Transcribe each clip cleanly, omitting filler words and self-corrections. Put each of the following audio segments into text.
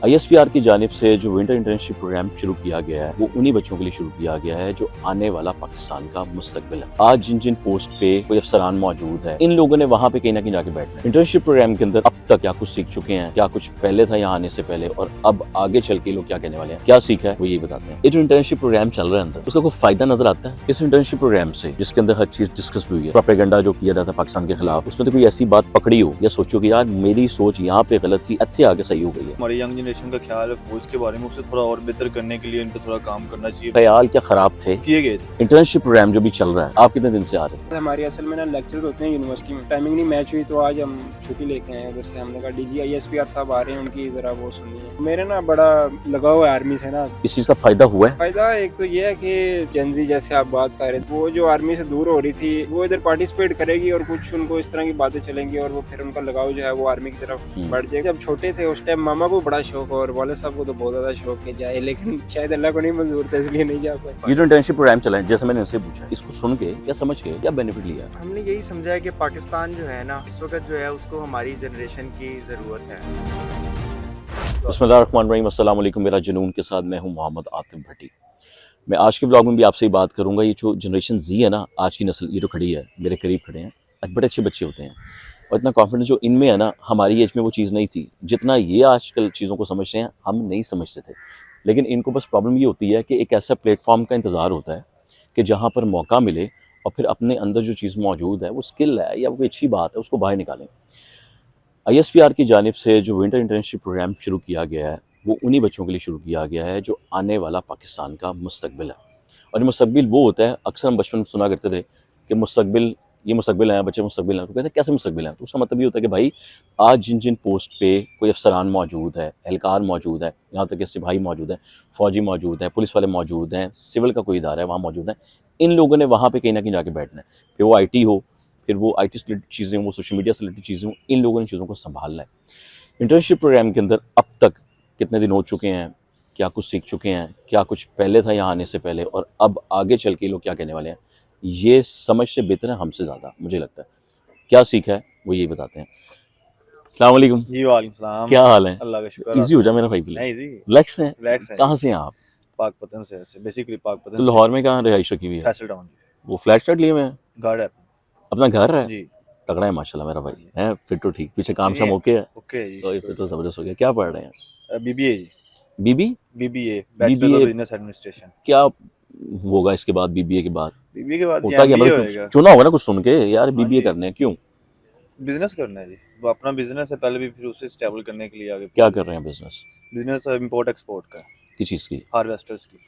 ISPR की जानिब से जो विंटर इंटर्नशिप प्रोग्राम शुरू किया गया है वो उन्हीं बच्चों के लिए शुरू किया गया है जो आने वाला पाकिस्तान का मुस्तकबिल है। आज जिन जिन पोस्ट पे कोई अफसरान मौजूद है, इन लोगों ने वहाँ पे कहीं ना कहीं जाके बैठना है। इंटर्नशिप प्रोग्राम के अंदर अब तक क्या कुछ सीख चुके हैं, क्या कुछ पहले था यहाँ आने से पहले, और अब आगे चल के लोग क्या कहने वाले हैं, क्या सीखा है वो ये बताते हैं। ये जो इंटर्नशिप प्रोग्राम चल रहा है अंदर, उसका कोई फायदा नजर आता है इस इंटर्नशिप प्रोग्राम से, जिसके अंदर हर चीज डिस्कस भी हुई है। प्रोपेगेंडा जो किया जाता है पाकिस्तान के खिलाफ, उसमें तो कोई ऐसी बात पकड़ी हो या सोचो कि यार मेरी सोच यहाँ पे गलत थी, अच्छे आगे सही हो गई है। हमारी यंग जनरेशन का ख्याल है फौज के बारे में, उससे थोड़ा और बेहतर करने के लिए इन पे थोड़ा काम करना चाहिए। ख्याल क्या खराब थे, किए गए थे। इंटर्नशिप प्रोग्राम जो भी चल रहा है, आप कितने दिन से आ रहे थे? हमारी असल में ना लेक्चर्स होते हैं यूनिवर्सिटी में, टाइमिंग नहीं मैच हुई तो आज हम छुट्टी लेके आए उधर से। हमने कहा DG ISPR साहब आ रहे हैं, उनकी जरा वो सुनिए। मेरे ना बड़ा लगाव है आर्मी से ना। इस चीज का फायदा हुआ है? फायदा एक तो ये है कि जेनजी जैसे आप बात कर रहे थे, वो जो आर्मी से दूर हो रही थी वो इधर पार्टिसिपेट करेगी और कुछ उनको इस तरह की बातें चलेंगी और वो फिर उनका लगाव जो है वो आर्मी की तरफ बढ़ जाएगा। जब छोटे थे उस टाइम मामा को बड़ा शौक और वाले साहब को तो बहुत ज्यादा शौक के जाए, लेकिन शायद अल्लाह को नहीं मंजूर था इसलिए नहीं जा पाए। ये जो इंटर्नशिप प्रोग्राम चला है, जैसे मैंने इनसे पूछा, इसको सुन के या समझ के क्या बेनिफिट लिया? हमने यही समझा है कि पाकिस्तान जो है ना इस वक्त जो है उसको हमारी जनरेशन की ज़रूरत है। बिस्मिल्लाहिर्रहमानिर्रहीम, अस्सलाम वालेकुम। मेरा जुनून के साथ मैं हूं मोहम्मद आतिफ भट्टी। मैं आज के ब्लॉग में भी आपसे ही बात करूंगा। ये जो जनरेशन Z है ना, आज की नस्ल, ये जो खड़ी है मेरे करीब खड़े हैं, आज बड़े अच्छे बच्चे होते हैं और इतना कॉन्फिडेंस जो इनमें है ना, हमारी एज में वो चीज़ नहीं थी। जितना ये आजकल चीज़ों को समझते हैं हम नहीं समझते थे। लेकिन इनको बस प्रॉब्लम ये होती है कि एक ऐसा प्लेटफॉर्म का इंतज़ार होता है कि जहाँ पर मौका मिले और फिर अपने अंदर जो चीज़ मौजूद है, वो स्किल है या वो कोई अच्छी बात है, उसको बाहर निकालें। ISPR की जानिब से जो विंटर इंटर्नशिप प्रोग्राम शुरू किया गया है वो उन्हीं बच्चों के लिए शुरू किया गया है जो आने वाला पाकिस्तान का मुस्तकबिल है। और ये मुस्तकबिल वो होता है, अक्सर हम बचपन में सुना करते थे कि मुस्तकबिल, ये मुस्तकबिल है, बच्चे मुस्तकबिल हैं। तो कहते हैं कैसे मुस्तकबिल हैं? तो उसका मतलब ये होता है कि भाई आज जिन जिन पोस्ट पे कोई अफसरान मौजूद है, एहलकार मौजूद है, यहाँ तक कि सिपाही मौजूद है, फ़ौजी मौजूद है, पुलिस वाले मौजूद हैं, सिविल का कोई इदारा है वहाँ मौजूद है, इन लोगों ने वहाँ पर कहीं ना कहीं जाके बैठना है। फिर वो IT हो, फिर वो IT से रिलेटेड चीज़ें हों, वो सोशल मीडिया से रिलेटेड चीज़ें हों, इन लोगों ने चीज़ों को संभालना है। इंटर्नशिप प्रोग्राम के अंदर अब तक कितने दिन हो चुके हैं, क्या कुछ सीख चुके हैं, क्या कुछ पहले था यहाँ आने से पहले, और अब आगे चल के लोग क्या कहने वाले हैं, ये समझ से बेहतर है हमसे ज़्यादा, मुझे लगता है। क्या सीखा है वो यही बताते हैं। अस्सलाम वालेकुम जी वालेकुम सलाम। क्या हाल है? अल्लाह का शुक्र। इजी हो जाए मेरा भाई के लिए। नहीं जी, रिलैक्स हैं? रिलैक्स है। कहाँ से हैं आप? पाकपतन से, बेसिकली पाकपतन तो लाहौर में कहाँ रिहाइश रखी हुई है? फैसल टाउन वो फ्लैट श्लैट लिए हुए हैं? घर है अपना घर है? जी। तगड़ा है माशाल्लाह मेरा भाई है, फिर तो ठीक। पीछे काम शाम ओके है? ओके जी। तो ये फिर तो ज़बरदस्त हो गया। क्या पढ़ रहे हैं? BBA जी। BB BBA bachelor of business administration. क्या होगा इसके बाद? BBA के बाद BBA के बाद होता क्या? MBA मतलब होएगा। चुना होगा ना कुछ सुन के यार हाँ BBA जी। करने हैं, क्यों? बिजनेस करना है जी, वो अपना बिजनेस है पहले भी, फिर उसे स्टेबल करने के लिए आगे। क्या कर रहे हैं बिजनेस? बिजनेस इंपोर्ट एक्सपोर्ट का, किस चीज़ की? हार्वेस्टर्स की।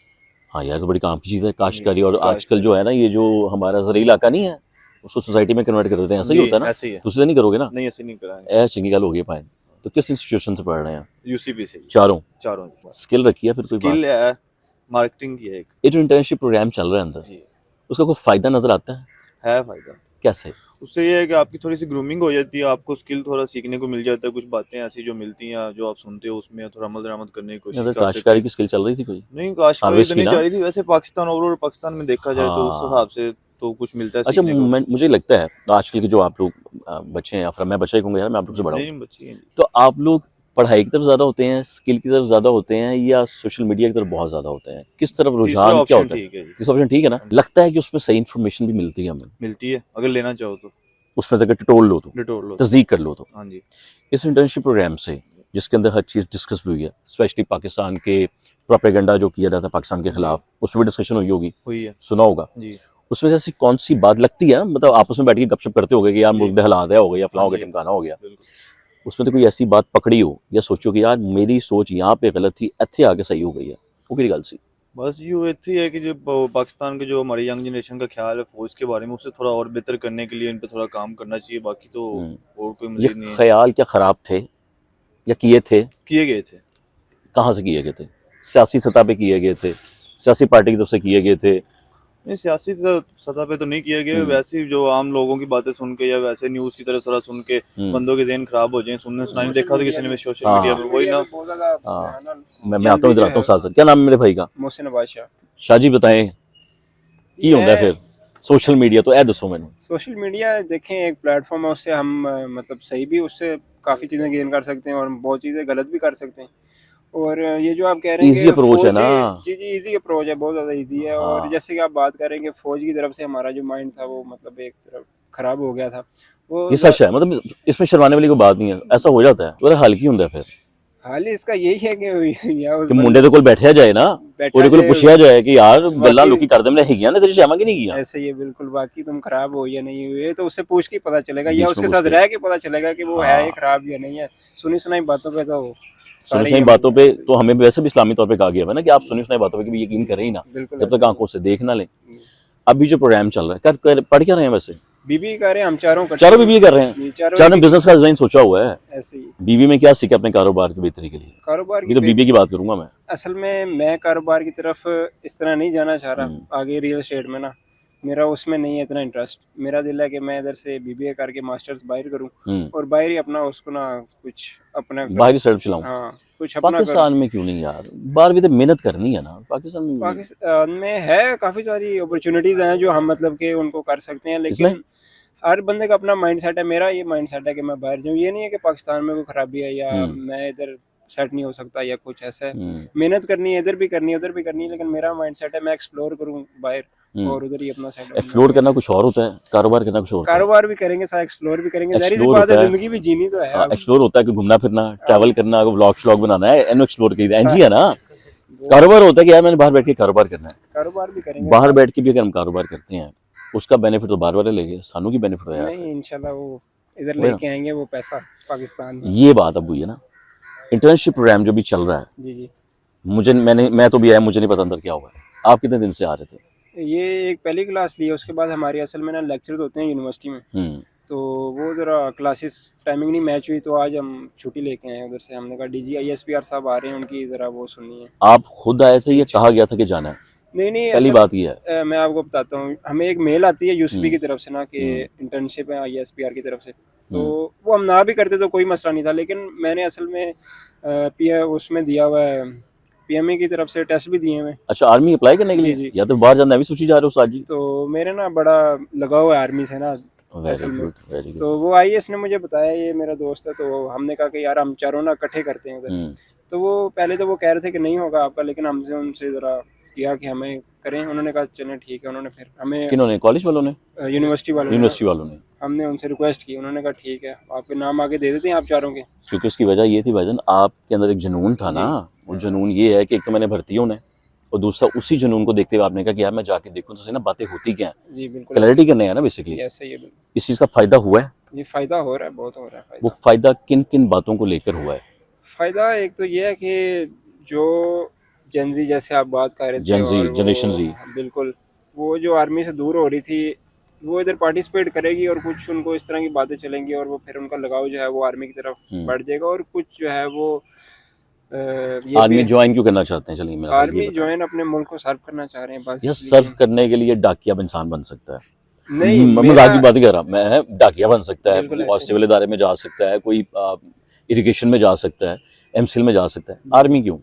हाँ यार, तो बड़ी काम की चीज़ है काश्तकारी। और काश्तकारी। आजकल जो है ना, ये जो हमारा ज़रूरी इलाका नहीं है, उसको सोसाइटी में कन्वर्ट कर देते हैं। ऐसा ही जी, होता है ना? ऐसे ही है। दूसरे नहीं करोगे ना? नहीं ऐसे नहीं कराएंगे। ऐ चंगी गल हो गई पाए। तो किस इंस्टीट्यूशन से पढ़ रहे हैं? UCB से जी। चारों चारों स्किल रखी है फिर कोई स्किल बात? है, मार्केटिंग की है एक ये जो इंटर्नशिप प्रोग्राम चल रहा है अंदर, जी। उसका कोई फ़ायदा नज़र आता है? फायदा कैसे? उससे ये है कि आपकी थोड़ी सी ग्रूमिंग हो जाती है, आपको स्किल थोड़ा सीखने को मिल जाता है, कुछ बातें ऐसी जो मिलती हैं, जो आप सुनते हो उसमें थोड़ा अमल दरामद करने की कोशिश मतलब कर सकते काश्तकारी हैं। की स्किल चल रही थी कोई? नहीं, काश्तकारी हार्वेस्ट तो की नहीं ना? जा रही थी, वैसे पाकिस्तान ओवरऑल पाकिस्तान में देखा जाए तो उस हाँ। हिसाब से तो कुछ मिलता है अच्छा, सीखने को। मुझे लगता है आजकल के जो आप लोग बच्चे हैं, या फिर मैं बच्चा ही कहूँगा यार, मैं आप लोग से बड़ा हूँ, नहीं बच्ची हैं। तो आप लोग पढ़ाई की तरफ ज़्यादा होते हैं, स्किल की तरफ ज़्यादा होते हैं, या सोशल मीडिया की तरफ बहुत ज़्यादा होते हैं? किस तरफ तीसरा रुझान क्या ऑप्शन होता है? ठीक है जी, तीसरा ऑप्शन ठीक है ना? लगता है कि उसमें सही इन्फॉर्मेशन भी मिलती है हमें, मिलती है अगर लेना चाहो तो, उसमें से अगर टटोल लो तो, डिटोर लो। तस्दीक कर लो तो। हाँ जी। इस इंटर्नशिप प्रोग्राम से, जिसके अंदर हर चीज़ डिस्कस भी हुई है, स्पेशली पाकिस्तान के प्रोपेगेंडा जो किया जाता है पाकिस्तान के खिलाफ, उसमें भी डिस्कशन हुई होगी, हुई है सुना होगा। जी। उसमें से ऐसी कौन सी बात लगती है, मतलब आपस में बैठ के गपशप करते होगे कि यार मुल्क हालात है हो गया, या फलां हो गया, टिमकाना हो गया, उसमें तो कोई ऐसी बात पकड़ी हो या सोचो कि यार मेरी सोच यहाँ पे गलत थी, अच्छे आगे सही हो गई है, वो की गल सी? बस ये इतनी है कि जो पाकिस्तान के जो हमारी यंग जनरेशन का ख्याल है फौज के बारे में, उससे थोड़ा और बेहतर करने के लिए इन पे थोड़ा काम करना चाहिए, बाकी तो और कोई ये मजीद नहीं है। ख्याल क्या खराब थे या किए थे? किए गए थे। कहाँ से किए गए थे? सियासी सतह पे किए गए थे? सियासी पार्टी की तरफ से किए गए थे? नहीं, सियासी सतह पे तो नहीं किया गया, वैसे ही जो आम लोगों की बातें सुन के या वैसे न्यूज़ की तरह थोड़ा सुन के बंदों के ज़हन खराब हो जाए, सुनने सुनाने देखा था किसी ने सोशल मीडिया पर, वही ना। मैं आता हूँ, इधर आता हूँ साथ साथ। क्या नाम है मेरे भाई का? मोहसिन बादशाह। शाह जी बताएं की होता है फिर सोशल मीडिया? तो ऐ दसो मैंने। सोशल मीडिया देखें एक प्लेटफॉर्म है, उससे हम मतलब सही भी उससे काफ़ी चीज़ें गेन कर सकते हैं और बहुत चीज़ें गलत भी कर सकते हैं। और ये जो आप कह रहे हैं Easy कि approach है फौजी, ना। जी जी इजी अप्रोच है, बहुत ज़्यादा इजी है। और हाँ। जैसे कि आप बात कर रहे हैं कि फौज की तरफ से हमारा जो माइंड था वो मतलब एक तरफ खराब हो गया था वो ये सच है, मतलब इसमें शर्माने वाली कोई बात नहीं है, ऐसा हो जाता है, तो हल की ਹੁੰਦਾ फिर हाल ही इसका यही है कि या उस कि मुंडे ਦੇ ਕੋਲ बैठਿਆ जाए ना, बैठा ਉਹਦੇ ਕੋਲ जाए, ਪੁੱਛਿਆ ਜਾਏ कि यार ਗੱਲਾਂ वाकई ਲੋਕੀ ਕਰਦੇ ਨੇ ਹੈਗੀਆਂ ਨੇ, ਤੇਰੀ ਸ਼ਾਮਾਂ ਕਿ नहीं किया ऐसे ही है बिल्कुल। बाकी तुम खराब हो या नहीं हुए तो उससे पूछ के पता चलेगा, या बीच में उसके पूछ साथ के। रह के पता चलेगा कि वो है हाँ। ये खराब या नहीं है। सुनी सुनाई बातों पे तो सुनी सारे सुनाई ही बातों पे ऐसे ही। तो हमें वैसे भी इस्लामी तौर पे कहा गया है ना कि आप सुनी सुनाई बातों पे कभी यकीन करें ही ना, बिल्कुल जब ऐसे तक ही आंखों से देख ना लें। अभी जो प्रोग्राम चल रहा है पढ़ क्या रहे हैं वैसे? बीबी कर रहे हैं हम चारों चारों बीबी कर रहे हैं, जी, चारों चारों ने बीबी बिजनेस का डिजाइन सोचा हुआ है। ऐसे ही बीवी में क्या सीखा अपने कारोबार की बेहतरी के लिए? कारोबार अभी की तो बीबी की बात करूंगा मैं। असल में मैं कारोबार की तरफ इस तरह नहीं जाना चाह रहा आगे रियल एस्टेट में ना, मेरा उसमें नहीं है इतना इंटरेस्ट। मेरा दिल है कि मैं इधर से बीबीए करके मास्टर्स बाहर करूं और बाहर ही अपना उसको ना कुछ अपना करूं। बाहरी सड़क चलाऊं। हाँ कुछ अपना पाकिस्तान में क्यों नहीं यार, बाहर भी तो मेहनत करनी है ना, पाकिस्तान में पाकिस्तान में है काफ़ी सारी अपॉर्चुनिटीज़ हैं जो हम मतलब कि उनको कर सकते हैं, लेकिन इसमें? हर बंदे का अपना माइंड सेट है। मेरा ये माइंड सेट है कि मैं बाहर जाऊँ, ये नहीं है कि पाकिस्तान में कोई खराबी है या मैं इधर सेट नहीं हो सकता या कुछ ऐसा है। मेहनत करनी है, इधर भी करनी है उधर भी करनी है, लेकिन मेरा माइंड सेट है मैं एक्सप्लोर करूँ बाहर और उधर ही अपना सेट। एक्सप्लोर करना कुछ और होता है, कारोबार करना कुछ और होता है। कारोबार भी करेंगे साथ एक्सप्लोर भी करेंगे, जाहिर सी एक्सप्लोर बात है, होता है। जिंदगी भी जीनी तो है। हाँ, एक्सप्लोर होता है कि घूमना फिरना, ट्रैवल करना, व्लॉग श्लॉग बनाना है, एनो एक्सप्लोर कीजिए एनजी है ना। कारोबार होता है कि यार मैंने बाहर बैठ के कारोबार करना है। कारोबार भी करेंगे बाहर बैठ के भी अगर हम कारोबार करते हैं उसका बेनिफिट तो बाहर वाले लेंगे, सानू की बेनिफिट है यार। नहीं इंशाल्लाह वो इधर लेके आएंगे वो पैसा पाकिस्तान में। ये बात अब हुई है ना। इंटर्नशिप प्रोग्राम जो भी चल रहा है, जी जी मैं तो भी आया, मुझे नहीं पता अंदर क्या हुआ है। आप कितने दिन से आ रहे थे? ये एक पहली क्लास ली है, उसके बाद हमारी असल में ना लेक्चर्स होते हैं यूनिवर्सिटी में, तो वो ज़रा क्लासेस टाइमिंग नहीं मैच हुई, तो आज हम छुट्टी लेके आए उधर से। हमने कहा डीजी ISPR साहब आ रहे हैं, उनकी ज़रा वो सुननी है। आप खुद आए थे या कहा गया था कि जाना है? नहीं पहली बात ये है। मैं आपको बताता हूँ, हमें एक मेल आती है यूएसपी की तरफ से ना कि इंटर्नशिप है ISPR की तरफ से, तो वो हम ना भी करते तो कोई मसला नहीं था, लेकिन मैंने असल में उसमें दिया हुआ है PME की तरफ से टेस्ट भी दिए हैं। अच्छा, आर्मी अप्लाई करने के लिए? जी। या तो बाहर जाना है, अभी सोची जा रहे हो साजी? तो मेरे ना बड़ा लगाव है आर्मी से ना असल में, वेरी गुड। तो वो IAS ने मुझे बताया, ये मेरा दोस्त है, तो हमने कहा कि यार हम चारों ना इकट्ठे करते हैं उधर। तो वो पहले तो वो कह रहे थे कि नहीं होगा आपका, लेकिन हमसे उनसे ज़रा किया कि हमें करें, उन्होंने कहा चलें ठीक है। उन्होंने फिर हमें किन्होंने, कॉलेज वालों ने? यूनिवर्सिटी वालों ने हमने उनसे रिक्वेस्ट की, उन्होंने कहा ठीक है आपके नाम आगे दे देते हैं आप चारों के। क्योंकि उसकी वजह ये थी भाईजान, आपके अंदर एक जुनून था ना। वो जुनून ये है कि एक तो मैंने भर्ती होना है, और दूसरा उसी जुनून को देखते हुए आपने कहा कि यार मैं जाके देखूं तो सही ना बातें होती क्या हैं। जी बिल्कुल, क्लैरिटी करने है ना बेसिकली। ऐसा ही है। इस चीज़ का फायदा हुआ है? ये फ़ायदा हो रहा है, बहुत हो रहा है। वो फायदा किन किन बातों को लेकर हुआ है? फ़ायदा एक तो ये है कि जो जेनजी जैसे आप बात कर रहे थे, जनरेशन जी, बिल्कुल वो जो आर्मी से दूर हो रही थी वो इधर पार्टिसिपेट करेगी, और कुछ उनको इस तरह की बातें चलेंगी और वो फिर उनका लगाव जो है वो आर्मी की तरफ बढ़ जाएगा, और कुछ जो है वो आर्मी ज्वाइन क्यों करना चाहते हैं? चलिए मेरा आर्मी ज्वाइन अपने मुल्क को सर्व करना चाह रहे हैं बस। यह सर्व करने के लिए डाकिया इंसान बन सकता है? नहीं, मजाक की बात कर रहा, मैं डाकिया बन सकता है, बिल्कुल सिविल इदारे में जा सकता है, कोई इरिगेशन में जा सकता है, MCL में जा सकता है, आर्मी क्यों?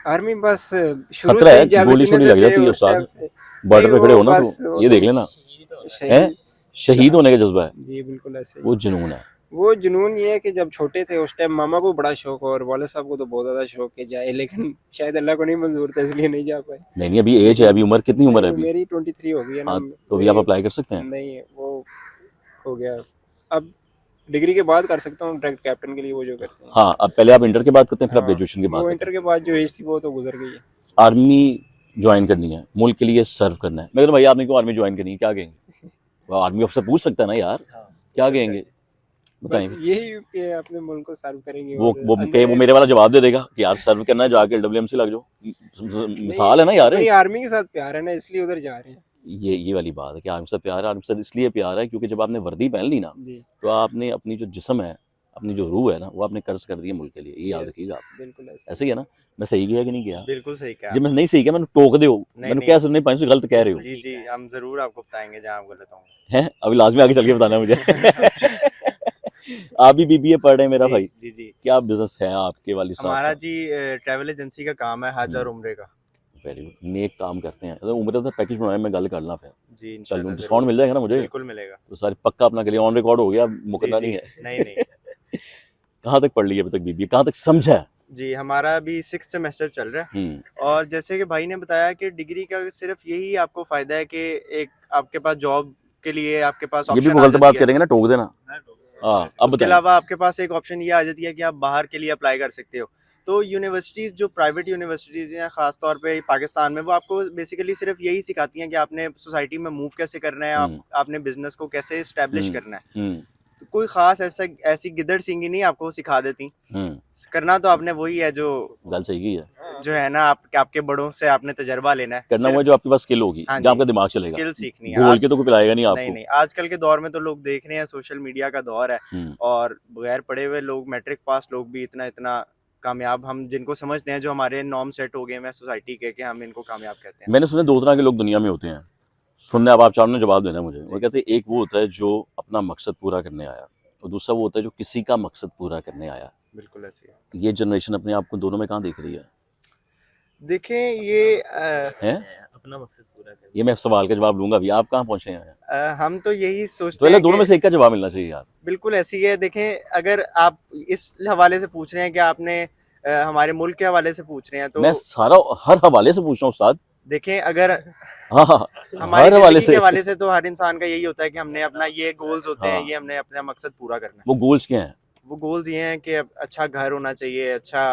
आर्मी बस शुरू खतरा से है, जब गोली इतने शोली से लग जाती थे है उस उस्ताद, टाइम से, बॉर्डर पे नहीं, खड़े वो हो ना, बस तो ये देख लेना, शहीद होने का जज्बा है। जी बिल्कुल ऐसे ही। वो जुनून है। वो जुनून ये है कि जब छोटे थे उस टाइम मामा को बड़ा शौक और वाले साहब को तो बहुत ज्यादा शौक है जाए, लेकिन शायद अल्लाह को नहीं मंजूर था इसलिए नहीं जा पाए। नहीं अभी एज है, अभी उम्र कितनी उम्र है अभी? मेरी 23 हो गई है ना। हाँ, तो अभी आप अप्लाई कर सकते हैं? नहीं वो हो गया, अब डिग्री के बाद कर सकता हूँ डायरेक्ट कैप्टन के लिए वो जो करते हैं। हाँ, अब पहले आप इंटर के बाद करते हैं, फिर आप ग्रेजुएशन के बाद? वो इंटर के बाद जो एज थी वो तो गुजर गई है। आर्मी ज्वाइन करनी है, मुल्क के लिए सर्व करना है, मैं कहता हूं भाई आपने क्यों आर्मी ज्वाइन करनी है, क्या कहेंगे? वो आर्मी अफसर पूछ सकता है ना यार, क्या कहेंगे बताएं? यही कि अपने मुल्क को सर्व करेंगे। वो मेरे वाला जवाब दे देगा कि यार सर्व करना है जाके LWMC लग जाओ, मिसाल है ना यार। आर्मी के साथ प्यार है ना इसलिए उधर जा रहे हैं। ये वाली बात है कि आर्मी से प्यार है। आर्मी से इसलिए प्यार है क्योंकि जब आपने वर्दी पहन ली ना, तो आपने अपनी जो जिस्म है, अपनी जो रूह है ना, वो आपने कर्ज कर दी है मुल्क के लिए, ये याद रखिएगा आप। बिल्कुल ऐसे ही है ना? मैं सही किया कि नहीं किया? बिल्कुल सही कहा। जब मैं नहीं सही किया मैंने टोक दे, मैंने क्या सुनने पाई, गलत कह रहे हो। जी जी, हम जरूर आपको बताएंगे जहां आप गलत होंगे। हैं अभी लाजमी आगे चल के बताना मुझे। आप भी BBA पढ़ रहे हैं मेरा भाई? जी जी। क्या बिजनेस है आपके वाली साहब? हमारा जी ट्रैवल एजेंसी का काम है, हज और उम्रे का। वेरी गुड, नेक काम करते हैं। तो उम्र तो पैकेज बनाने में गल करना फिर जी, चलो डिस्काउंट मिल जाएगा ना मुझे? बिल्कुल मिलेगा। तो सारी पक्का अपना के लिए ऑन रिकॉर्ड हो गया, मुकरना नहीं है। नहीं कहाँ तक पढ़ ली अभी तक BBA, कहाँ तक समझा है? जी, हमारा अभी 6th सेमेस्टर चल रहा है और जैसे कि भाई ने बताया कि डिग्री का सिर्फ यही आपको फ़ायदा है कि एक आपके पास जॉब के लिए आपके पास ये भी ऑप्शन आ गलत बात जाती है। करेंगे ना, टोक देना। हाँ, अब उसके बताएं। अलावा आपके पास एक ऑप्शन ये आ जाती है कि आप बाहर के लिए अप्लाई कर सकते हो। तो यूनिवर्सिटीज़ जो प्राइवेट यूनिवर्सिटीज़ हैं ख़ास तौर पे पाकिस्तान में, वो आपको बेसिकली सिर्फ यही सिखाती हैं कि आपने सोसाइटी में मूव कैसे करना है, आपने बिज़नेस को कैसे एस्टैब्लिश करना है। तो कोई ख़ास ऐसी गिदड़ सिंगी नहीं आपको सिखा देती। करना तो आपने वही है जो गल सही की है, जो है ना आपके बड़ों से आपने तजर्बा लेना है। करना सिर्फ वो जो आपके पास स्किल होगी, हाँ जहाँ जी, आपका दिमाग चलेगा। स्किल सीखनी है। बोल के तो कोई पिलाएगा नहीं आपको। नहीं, आजकल के दौर में तो लोग देख रहे हैं, सोशल मीडिया का दौर है और बगैर पढ़े हुए लोग, मैट्रिक पास लोग भी इतना कामयाब, हम जिनको समझते हैं, जो हमारे नॉर्म सेट हो गए हैं सोसाइटी के, कि हम इनको कामयाब कहते हैं। मैंने सुना 2 तरह के लोग दुनिया में होते हैं। सुनने, अब आप चारों ने जवाब देना है मुझे। वो कहते हैं एक वो होता है जो अपना मकसद पूरा करने आया, और दूसरा वो होता है जो किसी का मकसद पूरा करने आया। बिल्कुल ऐसी है। ये जनरेशन अपने आप को दोनों में कहाँ देख रही है? देखें ये हैं? अपना मकसद पूरा करना। ये मैं सवाल का जवाब लूंगा अभी, आप कहाँ पहुंचे हैं? हम तो यही तो सोचते हैं पहले दोनों में कि से एक का जवाब मिलना चाहिए यार। बिल्कुल ऐसी है। देखें, अगर आप इस हवाले से पूछ रहे हैं कि आपने हमारे मुल्क के हवाले से पूछ रहे हैं, तो मैं सारा हर हवाले से पूछ रहा हूँ उस्ताद। देखें, अगर हाँ हाँ, हमारी हर हवाले जिंदगी के से। हवाले से तो हर इंसान का यही होता है कि हमने अपना ये गोल्स होते हैं, हाँ। ये हमने अपना मकसद पूरा करना है। वो गोल्स क्या हैं? वो गोल्स ये हैं कि अब अच्छा घर होना चाहिए, अच्छा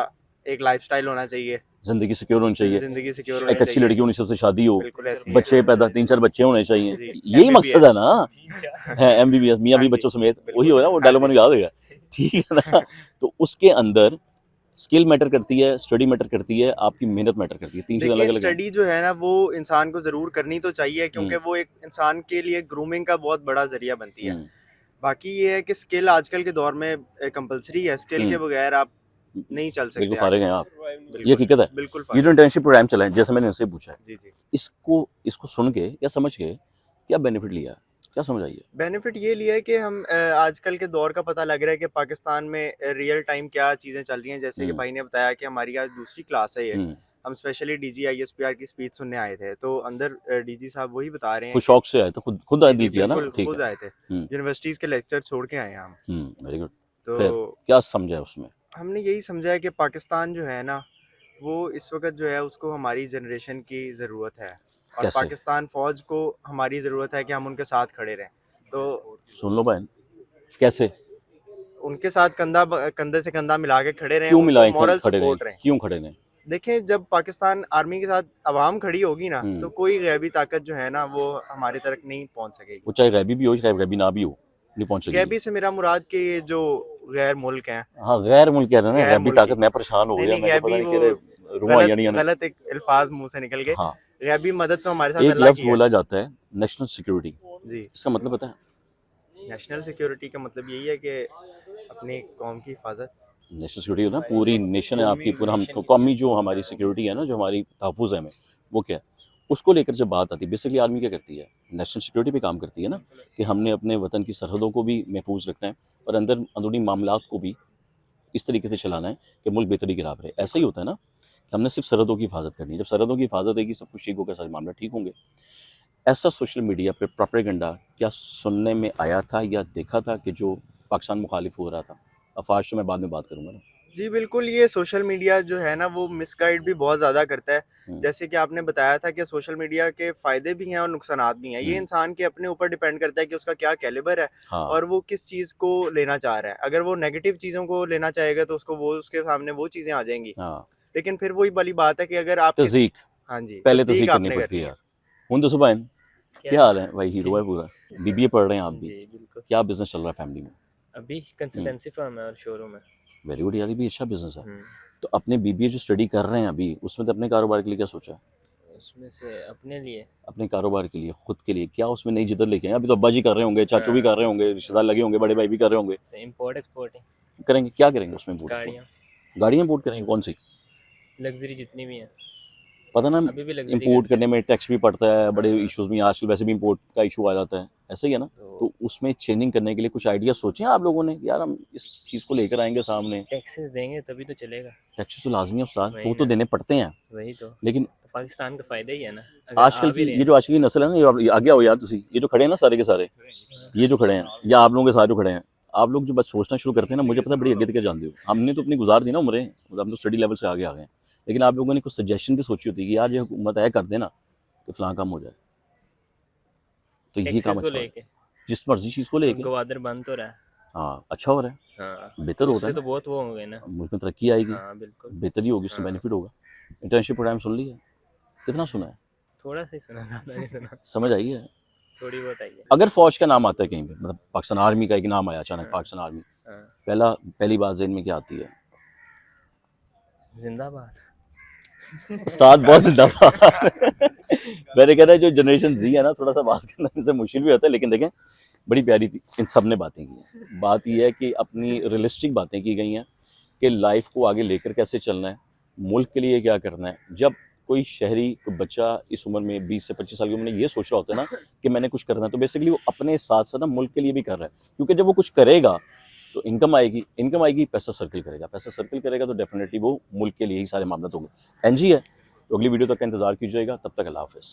एक लाइफस्टाइल होना चाहिए, जिंदगी सिक्योर होनी चाहिए, जिंदगी सिक्योर होनी एक अच्छी चाहिए। लड़की होनी चाहिए, उससे शादी हो, बिल्कुल ऐसी है। बच्चे पैदा, 3-4 बच्चे होने चाहिए। जी, यही मकसद है MBBS। ना, है MBBS, मियाँ हाँ भी जी, बच्चों समेत, बिल्कुल। वही हो ना, वो हाँ डायलॉग जी। मैंने याद है। ठीक है ना? तो उसके अंदर स्किल मैटर करती है, स्टडी मैटर करती है, आपकी मेहनत मैटर करती है। 3 चीजें देखिए, अलग अलग हैं। स्टडी जो है ना, वो इंसान को ज़रूर करनी तो चाहिए, क्योंकि वो एक इंसान के लिए ग्रूमिंग का बहुत बड़ा ज़रिया बनती है। बाकी ये है कि स्किल आजकल के दौर में कंपलसरी है। स्किल के बगैर आप नहीं चल सकते। बिल्कुल फारिग हैं आप, बिल्कुल, ये हकीकत है। बिल्कुल ये जो इंटर्नशिप प्रोग्राम चला है, जैसे मैंने इनसे पूछा है, जी जी, इसको सुन के या समझ के क्या बेनिफिट लिया, क्या समझ आई है? बेनिफिट ये लिया है कि हम आजकल के दौर का पता लग रहा है कि पाकिस्तान में रियल टाइम क्या चीज़ें चल रही हैं। जैसे कि भाई ने बताया कि हमारी आज दूसरी क्लास है ये, हम स्पेशली DG ISPR की स्पीच सुनने आए थे, तो अंदर DG साहब वही बता रहे हैं खुद शौक से आए थे, खुद जी, दिल किया ना? बिल्कुल ठीक खुद है। आए थे, यूनिवर्सिटीज़ के लेक्चर छोड़ के आए हैं हम। Very good. तो फिर क्या समझा उसमें? हमने यही समझा है कि पाकिस्तान जो है ना, वो इस वक्त जो है उसको हमारी जनरेशन की ज़रूरत है, और कैसे? पाकिस्तान फ़ौज को हमारी ज़रूरत है कि हम उनके साथ खड़े रहें। तो सुन लो बहन, कैसे? उनके साथ कंधे से कंधा मिला के खड़े रहें, क्यों उनको मिलाएं, मॉरल खड़े रहें? सपोर्ट रहें। क्यों खड़े रहें? देखें, जब पाकिस्तान आर्मी के साथ अवाम खड़ी होगी ना, तो कोई गैबी ताकत जो है ना, वो हमारे तक नहीं पहुंच सकेगी। वो चाहे गैबी भी हो, चाहे गैबी ना भी हो, नहीं पहुंच सकेगी। गैबी से मेरा मुराद कि ये जो गैर मुल्क हैं, हाँ, गैर मुल्क कह रहे हैं ना, गैर गैबी मुल्की। ताकत, मैं परेशान हो गया, नहीं, मैं तो पता गैबी नहीं कि रुआ यानी गलत एक अल्फाज मुंह से निकल गए। हाँ, गैबी मदद तो हमारे साथ एक अल्लाह लफ्ज की है। बोला जाता है नेशनल सिक्योरिटी, जी, इसका मतलब पता है? नेशनल सिक्योरिटी का मतलब यही है कि अपनी कौम की हिफाजत। नेशनल सिक्योरिटी ना, पूरी नेशन है आपकी, पूरा हम कौमी जो हमारी सिक्योरिटी है ना, जो हमारी तहफ़्फ़ुज़ है हमें, वो क्या है, उसको लेकर जब बात आती है, बेसिकली आर्मी क्या करती है, नेशनल सिक्योरिटी पे काम करती है ना, कि हमने अपने वतन की सरहदों को भी महफूज रखना है और अंदरूनी मामलात को भी इस तरीके से चलाना है कि मुल्क बेहतरी की राह पर है। ऐसा ही होता है ना, कि हमने सिर्फ सरहदों की हिफाजत करनी है। जब सरहदों की हिफाजत रहेगी, सब कुछ ठीक होगा, सारे मामले ठीक होंगे। ऐसा सोशल मीडिया पे प्रोपेगेंडा क्या सुनने में आया था या देखा था कि जो पाकिस्तान मुखालिफ हो रहा था? अफवाज तो मैं बाद में बात करूँगा ना। जी बिल्कुल, ये सोशल मीडिया जो है ना, वो मिसगाइड भी बहुत ज़्यादा करता है। जैसे कि आपने बताया था कि सोशल मीडिया के फ़ायदे भी हैं और नुकसानात भी हैं। ये इंसान के अपने ऊपर डिपेंड करता है कि उसका क्या कैलिबर है, हाँ। और वो किस चीज़ को लेना चाह रहा है। अगर वो नेगेटिव चीज़ों को लेना चाहेगा, तो उसके सामने वो चीज़ें आ जाएंगी। हाँ। लेकिन फिर वही वाली बात है कि अगर आप तज़दीक, हाँ जी, पहले तस्दीक तज़दीक करनी आपने पड़ती है करनी यार। हुन दसो बहन, क्या हाल है भाई? हीरो है पूरा, BBA पढ़ रहे हैं आप भी, जी बिल्कुल। क्या बिजनेस चल रहा है फैमिली में? अभी कंसल्टेंसी फर्म है और शोरूम है। वेरी गुड यार, ये भी अच्छा बिजनेस है। तो अपने BBA जो स्टडी कर रहे हैं अभी, उसमें तो अपने कारोबार के लिए क्या सोचा है? उसमें से अपने लिए, अपने कारोबार के लिए, खुद के लिए क्या उसमें नई जिद्दत लेके आए? अभी तो अब्बा जी कर रहे होंगे, चाचू भी कर रहे होंगे, रिश्तेदार लगे होंगे, बड़े भाई भी कर रहे होंगे, तो इम्पोर्ट एक्सपोर्ट करेंगे। क्या करेंगे उसमें? import? गाड़ियाँ, गाड़ियाँ इम्पोर्ट करेंगे? कौन सी? लग्जरी जितनी भी हैं। पता ना, अभी भी लग्जरी इंपोर्ट करते करने में टैक्स भी पड़ता है, बड़े इश्यूज भी आजकल वैसे भी इंपोर्ट का इशू आ जाता है, ऐसा ही है ना। तो उसमें चेंजिंग करने के लिए कुछ आइडिया सोचे हैं आप लोगों ने? यार हम इस चीज़ को लेकर आएंगे सामने, टैक्सेस देंगे तभी तो चलेगा। टैक्सेस तो लाजमी है उस्ताद, वही वो तो ना। देने पड़ते हैं, वही तो लेकिन पाकिस्तान का फायदा ही है ना। अगर आजकल आ भी की रहे ये जो आजकल की नस्ल है ना, ये आगे आओ यार, तुसी ये जो खड़े हैं ना सारे के सारे, ये जो खड़े हैं, या आप लोगों के साथ जो खड़े हैं, आप लोग जो बस सोचना शुरू करते हैं ना, मुझे पता है बड़ी आगे तक जानते हो, हमने तो अपनी गुजार दी ना उम्रें, मतलब हम तो स्टडी लेवल से आगे आ गए हैं, लेकिन आप लोगों ने कुछ सजेशन भी सोची होती है कि यार ये हुकूमत है कर देना तो फलां काम हो जाए, तो ये काम टैक्सेस को अच्छा है। लेके जिस मर्जी चीज़ को लेके, गवादर बंद तो रहा है। हाँ अच्छा हो रहा है, हाँ, बेहतर हो रहा उससे है तो ना, बहुत वो हो गए ना। मुल्क में तरक्की आएगी, हाँ बिल्कुल। बेहतरी होगी, उससे हाँ। बेनिफिट होगा। इंटर्नशिप प्रोग्राम सुन लिया, कितना सुना है, थोड़ा सा ही सुना, ज़्यादा नहीं सुना, समझ आई है। थोड़ी बहुत आई है। अगर फौज का नाम आता है कहीं पे, मतलब पाकिस्तान आर्मी का एक नाम आया अचानक, हाँ। पाकिस्तान आर्मी, हाँ, पहली बात ज़हन में क्या आती है? जिंदाबाद। उस्ताद बहुत जिंदाबाद। मैंने कह रहा है जो जनरेशन जी है ना, थोड़ा सा बात करने से मुश्किल भी होता है, लेकिन देखें बड़ी प्यारी थी, इन सब ने बातें की हैं। बात यह है कि अपनी रियलिस्टिक बातें की गई हैं कि लाइफ को आगे लेकर कैसे चलना है, मुल्क के लिए क्या करना है। जब कोई शहरी, कोई बच्चा इस उम्र में 20 से 25 साल की उम्र में ये सोच रहा होता है ना कि मैंने कुछ करना है, तो बेसिकली वो अपने साथ साथ ना मुल्क के लिए भी कर रहा है, क्योंकि जब वो कुछ करेगा तो इनकम आएगी, पैसा सर्कल करेगा तो डेफिनेटली वो मुल्क के लिए ही सारे मामला होंगे। एनजी है, तो अगली वीडियो तक का इंतजार कीजिएगा, तब तक अल्लाह हाफ़िज़।